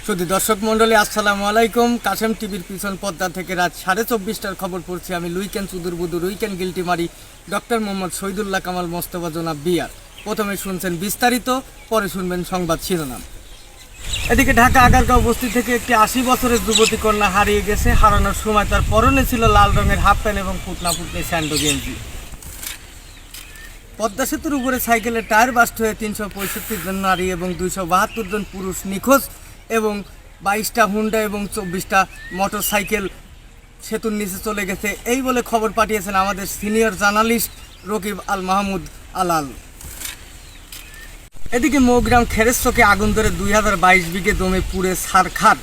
শুধু দর্শক মণ্ডলী আসসালামু আলাইকুম। কাশেম টিভির পিছন পর্দা থেকে রাত 24:30টার খবর পড়ছি আমি লুইকেন চুদুর বুদুর উইকেন গিলটি মারি ডক্টর মোহাম্মদ শহীদুল্লাহ কামাল মোস্তফা জনাব বিআর। প্রথমে শুনছেন বিস্তারিত, পরে শুনবেন সংবাদ শিরোনাম। এদিকে ঢাকা আগারগাঁও বস্তি থেকে একটি 80 বছরের যুবতী কন্যা হারিয়ে গেছে। হারানোর সময় তার পরনে ছিল লাল রঙের হাফ প্যান্ট এবং ফুটনা ফুটনি স্যান্ডো গেঞ্জি। পদ্মা সেতুর উপরে সাইকেলের টায়ার বাস্ট হয়ে 365 জন নারী এবং 272 জন পুরুষ নিখোঁজ এবং 22টা হুন্ডা এবং 24টা মোটর সাইকেল সেতুর নিচে চলে গেছে, এই বলে খবর পাঠিয়েছেন আমাদের সিনিয়র জার্নালিস্ট রকিব আল মাহমুদ আলাল। এদিকে মৌগ্রাম খেরেশ্বকে আগুন ধরে 2022 বিঘে জমি পুড়ে ছারখার।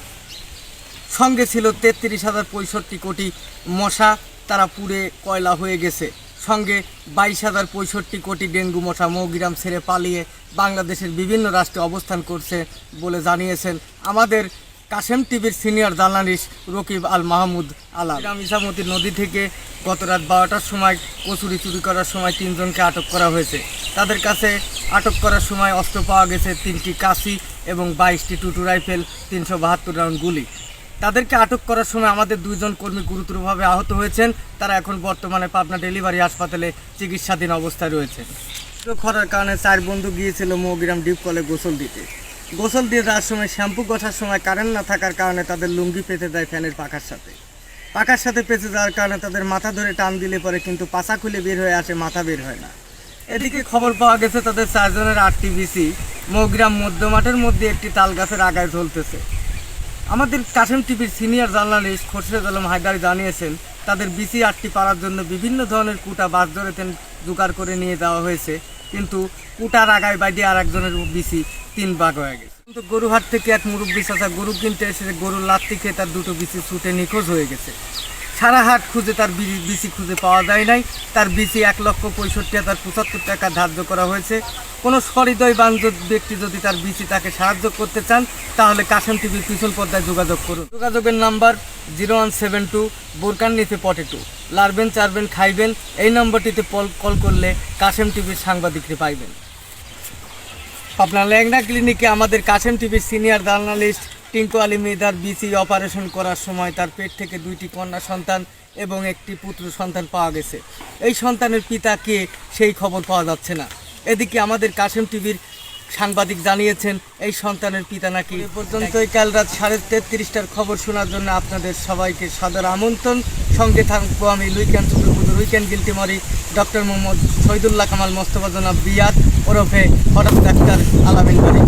সঙ্গে ছিল 33,065 কোটি মশা, তারা পুড়ে কয়লা হয়ে গেছে। সঙ্গে 22,065 কোটি ডেঙ্গু মশা মৌগ্রাম ছেড়ে পালিয়ে বাংলাদেশের বিভিন্ন রাষ্ট্রে অবস্থান করছে বলে জানিয়েছেন আমাদের কাশেম টিভির সিনিয়র জার্নালিস্ট রকিব আল মাহমুদ আলা। ইসামতি নদী থেকে গত রাত 12টার সময় কচুরি চুরি করার সময় 3 জনকে আটক করা হয়েছে। তাদের কাছে আটক করার সময় অস্ত্র পাওয়া গেছে 3টি কাশি এবং 22টি টুটু রাইফেল, 372 রাউন্ড গুলি। তাদেরকে আটক করার সময় আমাদের 2 জন কর্মী গুরুতরভাবে আহত হয়েছেন। তারা এখন বর্তমানে পাবনা ডেলিভারি হাসপাতালে চিকিৎসাধীন অবস্থায় রয়েছে। খরার কারণে 4 বন্ধু গিয়েছিল মৌগ্রাম ডিপ কলে গোসল দিতে। গোসল দিয়ে যাওয়ার সময় শ্যাম্পু ঘষার সময় কারেন্ট না থাকার কারণে তাদের লুঙ্গি পেতে যায় ফ্যানের পাখার সাথে পেঁচে যাওয়ার কারণে তাদের মাথা ধরে টান দিলে পরে কিন্তু পাছা খুলে বের হয়ে আসে, মাথা বের হয় না। এদিকে খবর পাওয়া গেছে তাদের 4 জনের 8টি বিসি মৌগ্রাম মধ্যমাঠের মধ্যে একটি তাল গাছের আগায় ঝুলতেছে। আমাদের কাশেম টিভির সিনিয়র জার্নালিস্ট খোরশেদ আলম হায়দারি জানিয়েছেন তাদের বিসি 8টি পাড়ার জন্য বিভিন্ন ধরনের কুটা বাস ধরে জোগাড় করে নিয়ে যাওয়া হয়েছে, কিন্তু কুটার আগায় বাইরে আর একজনের বিসি 3 ভাগ হয়ে গেছে। কিন্তু গরুহাট থেকে এক মুরব্বী চাচা গরু কিনতে এসে গরুর লাত্তি খেয়ে তার 2টো বিসি ছুটে নিখোঁজ হয়ে গেছে। সারা হাট খুঁজে তার বিসি খুঁজে পাওয়া যায় নাই। তার বিসি 1,65,75 টাকা ধার্য করা হয়েছে। কোনো সহৃদয় বান্ধব ব্যক্তি যদি তার বিসি তাকে সাহায্য করতে চান তাহলে কাশেম টিভির পিছন পর্দায় যোগাযোগ করুন। যোগাযোগের নাম্বার 0172 বোরকান নিচে পটেটো লারবেন চারবেন খাইবেন। এই নম্বরটিতে কল করলে কাশেম টিভির সাংবাদিককে পাইবেন। আপনার ল্যাংড়া ক্লিনিকে আমাদের কাশেম টিভির সিনিয়র জার্নালিস্ট টিঙ্কু আলী মৃধার বিসি অপারেশন করার সময় তার পেট থেকে 2টি কন্যা সন্তান এবং একটি পুত্র সন্তান পাওয়া গেছে। এই সন্তানের পিতা কে সেই খবর পাওয়া যাচ্ছে না। এদিকে আমাদের কাশেম টিভির সাংবাদিক জানিয়েছেন এই সন্তানের পিতা নাকি। এ পর্যন্তই কাল রাত 33:30টার খবর শোনার জন্য আপনাদের সবাইকে সাদর আমন্ত্রণ। সঙ্গে থাকবো আমি লুইকেন চুদুর বুদুর উইকেন গিলটি মারি ডক্টর মোহাম্মদ শহীদুল্লাহ কামাল মোস্তফা জনাব বিআর ওরফে হঠাৎ ডাক্তার আলামিন বাড়ি।